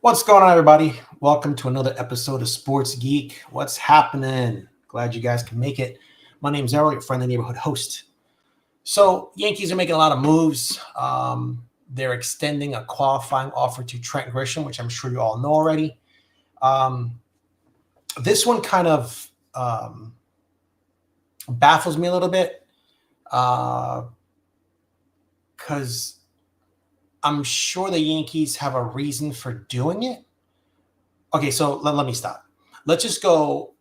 What's going on, everybody? Welcome to another episode of Sports Geek. What's happening? Glad you guys can make it. My name's Errol, your friendly neighborhood host. So, Yankees are making a lot of moves. They're extending a qualifying offer to Trent Grisham, which I'm sure you all know already. This one kind of baffles me a little bit because I'm sure the Yankees have a reason for doing it. Okay, so let me stop. Let's just go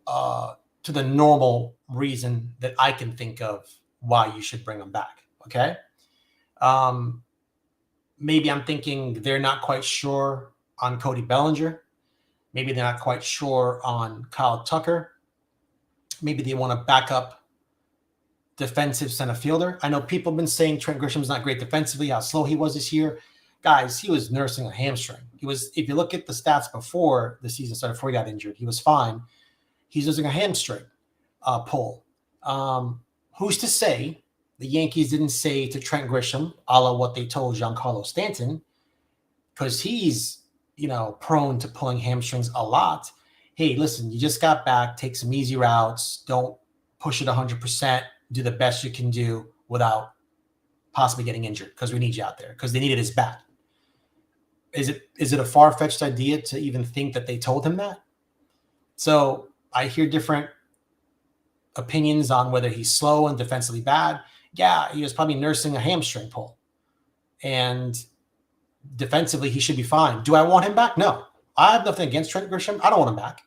to the normal reason that I can think of why you should bring them back, okay? Maybe I'm thinking they're not quite sure on Cody Bellinger. Maybe they're not quite sure on Kyle Tucker. Maybe they want to back up defensive center fielder. I know people have been saying Trent Grisham's not great defensively, how slow he was this year. Guys, he was nursing a hamstring. He was, if you look at the stats before the season started, before he got injured, he was fine. He's nursing a hamstring pull. Who's to say the Yankees didn't say to Trent Grisham, a la what they told Giancarlo Stanton, because he's, prone to pulling hamstrings a lot. Hey, listen, you just got back. Take some easy routes. Don't push it 100%. Do the best you can do without possibly getting injured, because we need you out there, because they need it as bad. Is it a far-fetched idea to even think that they told him that? So I hear different opinions on whether he's slow and defensively bad. Yeah, he was probably nursing a hamstring pull. And defensively, he should be fine. Do I want him back? No. I have nothing against Trent Grisham. I don't want him back.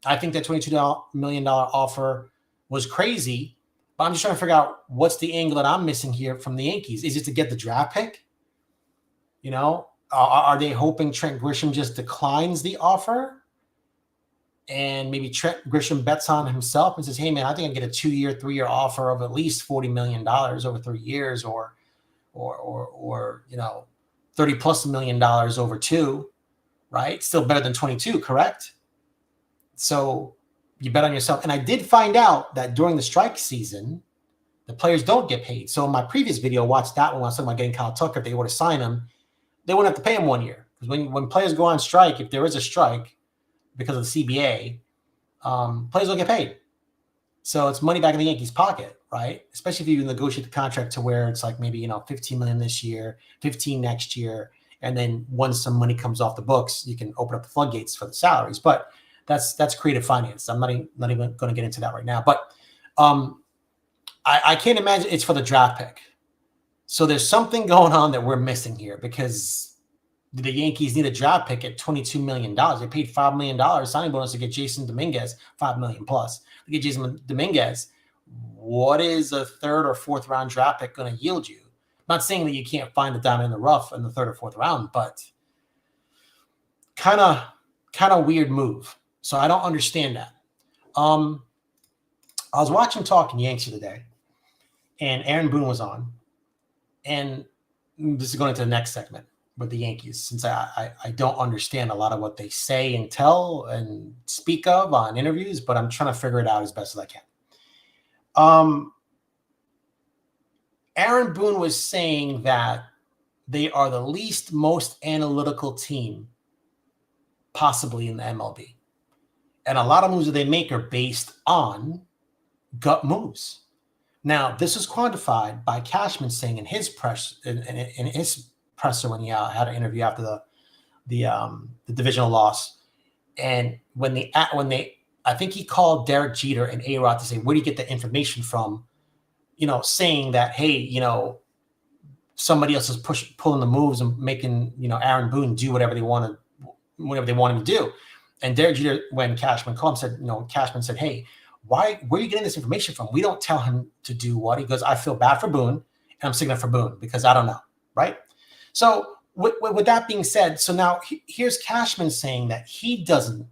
I think that $22 million offer was crazy, but I'm just trying to figure out what's the angle that I'm missing here from the Yankees. Is it to get the draft pick? Are they hoping Trent Grisham just declines the offer? And maybe Trent Grisham bets on himself and says, hey, man, I think I can get a 2-year, 3-year offer of at least $40 million over 3 years or $30+ million over 2, right? Still better than 22, correct? So you bet on yourself. And I did find out that during the strike season, the players don't get paid. So in my previous video, watch that one when I was talking about getting Kyle Tucker. If they were to sign him, they wouldn't have to pay him 1 year. Because when players go on strike, if there is a strike because of the CBA, players don't get paid. So it's money back in the Yankees' pocket, right? Especially if you negotiate the contract to where it's like maybe, $15 million this year, $15 next year. And then once some money comes off the books, you can open up the floodgates for the salaries. But that's creative finance. I'm not even going to get into that right now. But I can't imagine it's for the draft pick. So there's something going on that we're missing here, because the Yankees need a draft pick at $22 million. They paid $5 million signing bonus to get Jason Dominguez, $5 million plus. To get Jason Dominguez, what is a 3rd or 4th round draft pick going to yield you? I'm not saying that you can't find a diamond in the rough in the 3rd or 4th round, but kind of weird move. So I don't understand that. I was watching Talking Yanks the other day, and Aaron Boone was on. And this is going into the next segment with the Yankees, since I don't understand a lot of what they say and tell and speak of on interviews, but I'm trying to figure it out as best as I can. Aaron Boone was saying that they are the most analytical team possibly in the MLB. And a lot of moves that they make are based on gut moves. Now, this was quantified by Cashman saying in his presser when he had an interview after the divisional loss, and when they I think he called Derek Jeter and A-Rod to say, where do you get the information from? Saying that, hey, somebody else is pulling the moves and making Aaron Boone do whatever they want him to do. And Derek Jeter, when Cashman called him, said, Cashman said, hey, where are you getting this information from? We don't tell him to do what. He goes, I feel bad for Boone, and I'm sticking up for Boone because I don't know, right? So with that being said, so now here's Cashman saying that he doesn't,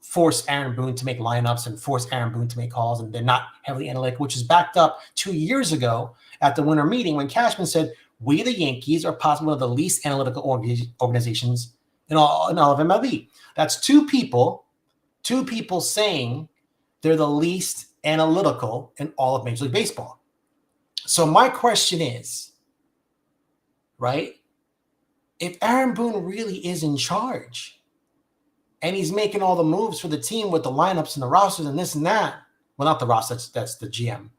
force Aaron Boone to make lineups and force Aaron Boone to make calls, and they're not heavily analytic, which is backed up 2 years ago at the winter meeting when Cashman said, we, the Yankees, are possibly one of the least analytical organizations in all of MLB. That's two people saying they're the least analytical in all of Major League Baseball. So my question is, right, if Aaron Boone really is in charge and he's making all the moves for the team with the lineups and the rosters and this and that, well, not the roster, that's the GM,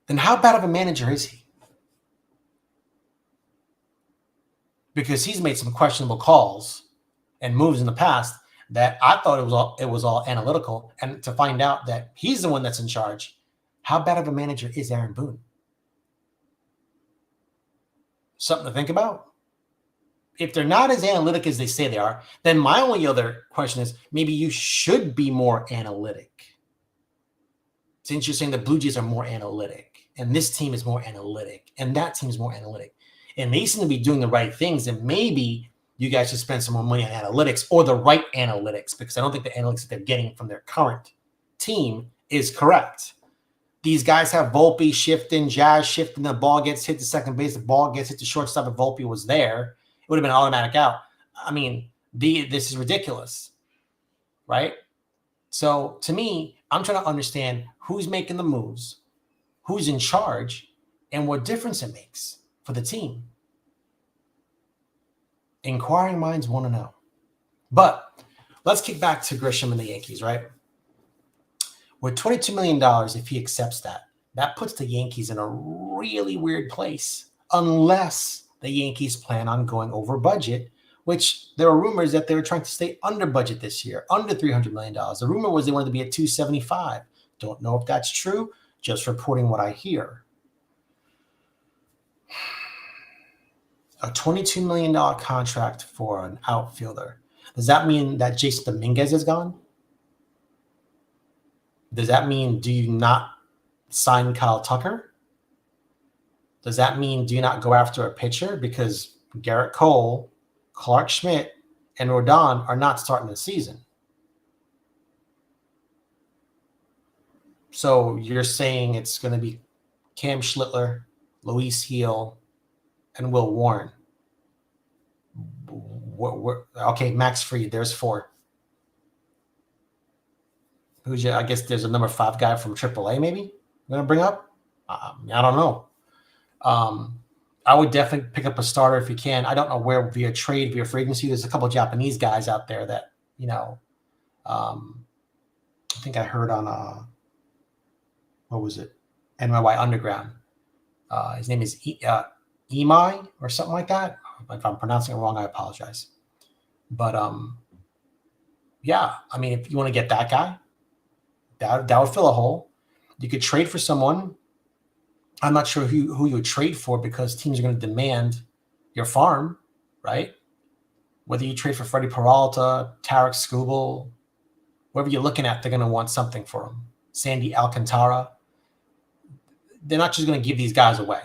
then how bad of a manager is he? Because he's made some questionable calls and moves in the past that I thought it was all analytical, and to find out that he's the one that's in charge, how bad of a manager is Aaron Boone? Something to think about. If they're not as analytic as they say they are, then my only other question is maybe you should be more analytic. Since you're saying the Blue Jays are more analytic, and this team is more analytic, and that team is more analytic, and they seem to be doing the right things, and maybe you guys should spend some more money on analytics, or the right analytics, because I don't think the analytics that they're getting from their current team is correct. These guys have Volpe shifting, Jazz shifting, the ball gets hit to second base, the ball gets hit to shortstop, if Volpe was there, it would have been automatic out. I mean, this is ridiculous, right? So to me, I'm trying to understand who's making the moves, who's in charge, and what difference it makes for the team. Inquiring minds want to know. But let's kick back to Grisham and the Yankees, right? With $22 million, if he accepts that puts the Yankees in a really weird place, unless the Yankees plan on going over budget, which there were rumors that they were trying to stay under budget this year, under $300 million. The rumor was they wanted to be at $275. Don't know if that's true, just reporting what I hear. A $22 million contract for an outfielder. Does that mean that Jason Dominguez is gone? Does that mean do you not sign Kyle Tucker? Does that mean do you not go after a pitcher? Because Garrett Cole, Clark Schmidt, and Rodon are not starting the season. So you're saying it's going to be Cam Schlittler, Luis Heel, and Will Warren. Okay, Max Fried, there's 4. I guess there's a number 5 guy from AAA maybe I'm going to bring up? I don't know. I would definitely pick up a starter if you can. I don't know where via trade, via free agency. There's a couple of Japanese guys out there that, I think I heard on, what was it? NYY Underground. His name is Imai or something like that. If I'm pronouncing it wrong, I apologize. But, yeah, I mean, if you want to get that guy, that would fill a hole. You could trade for someone. I'm not sure who you would trade for because teams are going to demand your farm, right? Whether you trade for Freddie Peralta, Tarek Skubal, whoever you're looking at, they're going to want something for him. Sandy Alcantara. They're not just going to give these guys away.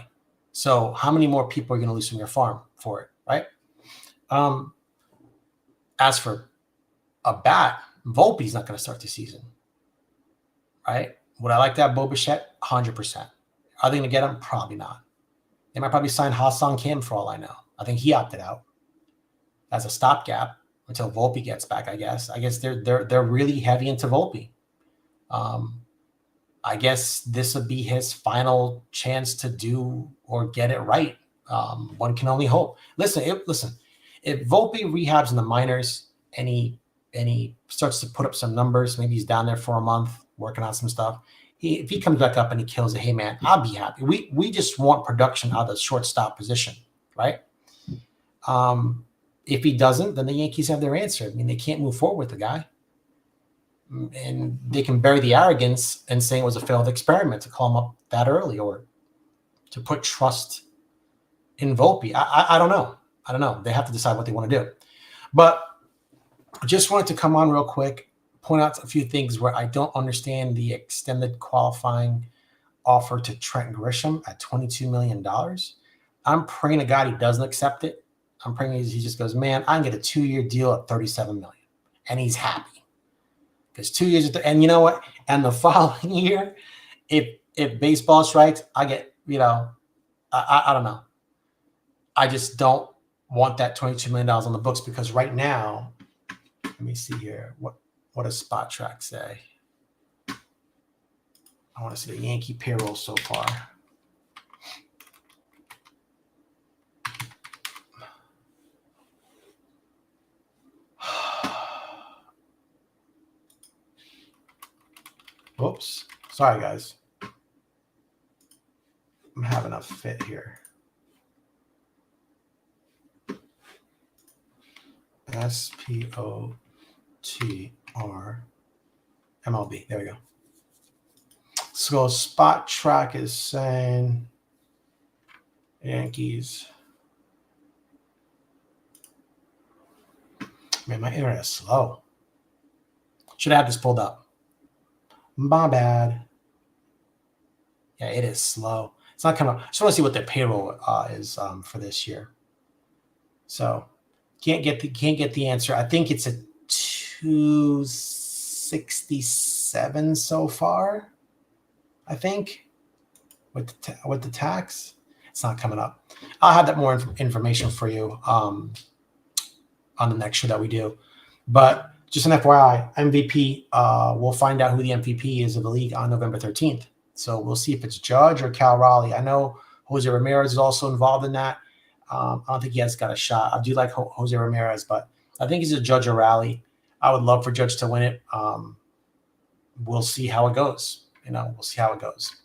So how many more people are going to lose from your farm for it, right? As for a bat, Volpe's not going to start the season, right? Would I like to have Bo Bichette? 100%. Are they going to get him? Probably not. They might probably sign Ha-Seong Kim for all I know. I think he opted out as a stopgap until Volpe gets back, I guess. I guess they're really heavy into Volpe. I guess this would be his final chance to do or get it right. One can only hope. Listen, if Volpe rehabs in the minors and he starts to put up some numbers, maybe he's down there for a month working on some stuff. If he comes back up and he kills it, hey man, I'll be happy. We just want production out of the shortstop position, right? If he doesn't, then the Yankees have their answer. I mean, they can't move forward with the guy. And they can bury the arrogance and say it was a failed experiment to call him up that early or to put trust in Volpe. I don't know. They have to decide what they want to do. But I just wanted to come on real quick, point out a few things where I don't understand the extended qualifying offer to Trent Grisham at $22 million. I'm praying to God he doesn't accept it. I'm praying he just goes, man, I can get a 2-year deal at $37 million. And he's happy. Because 2 years, and you know what? And the following year, if baseball strikes, I get, I don't know. I just don't want that $22 million on the books because right now, let me see here. What does Spot Track say? I want to see the Yankee payroll so far. Whoops. Sorry, guys. I'm having a fit here. SPOTR MLB. There we go. So Spot Track is saying Yankees. Man, my internet is slow. Should have this pulled up. My bad. Yeah, it is slow. It's not coming up. I just want to see what their payroll is for this year. So can't get the answer. I think it's a 267 so far. I think with the tax, it's not coming up. I'll have that more information for you on the next show that we do. But just an FYI, MVP. We'll find out who the MVP is of the league on November 13th. So we'll see if it's Judge or Cal Raleigh. I know Jose Ramirez is also involved in that. I don't think he has got a shot. I do like Jose Ramirez, but I think he's a Judge or Raleigh. I would love for Judge to win it. We'll see how it goes. We'll see how it goes.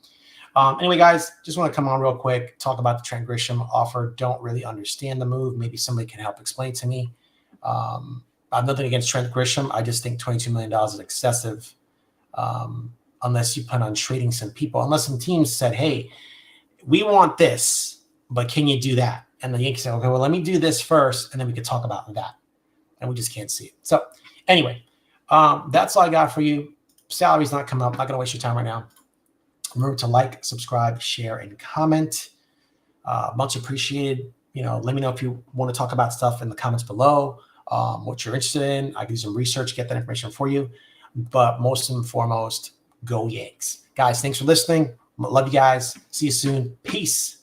Anyway, guys, just want to come on real quick, talk about the Trent Grisham offer. Don't really understand the move. Maybe somebody can help explain to me. I have nothing against Trent Grisham. I just think $22 million is excessive unless you plan on trading some people. Unless some teams said, hey, we want this, but can you do that? And the Yankees say, okay, well, let me do this first, and then we can talk about that. And we just can't see it. So anyway, that's all I got for you. Salary's not coming up. Not going to waste your time right now. Remember to like, subscribe, share, and comment. Much appreciated. Let me know if you want to talk about stuff in the comments below, what you're interested in. I can do some research, get that information for you. But most and foremost, go Yanks. Guys, thanks for listening. Love you guys. See you soon. Peace.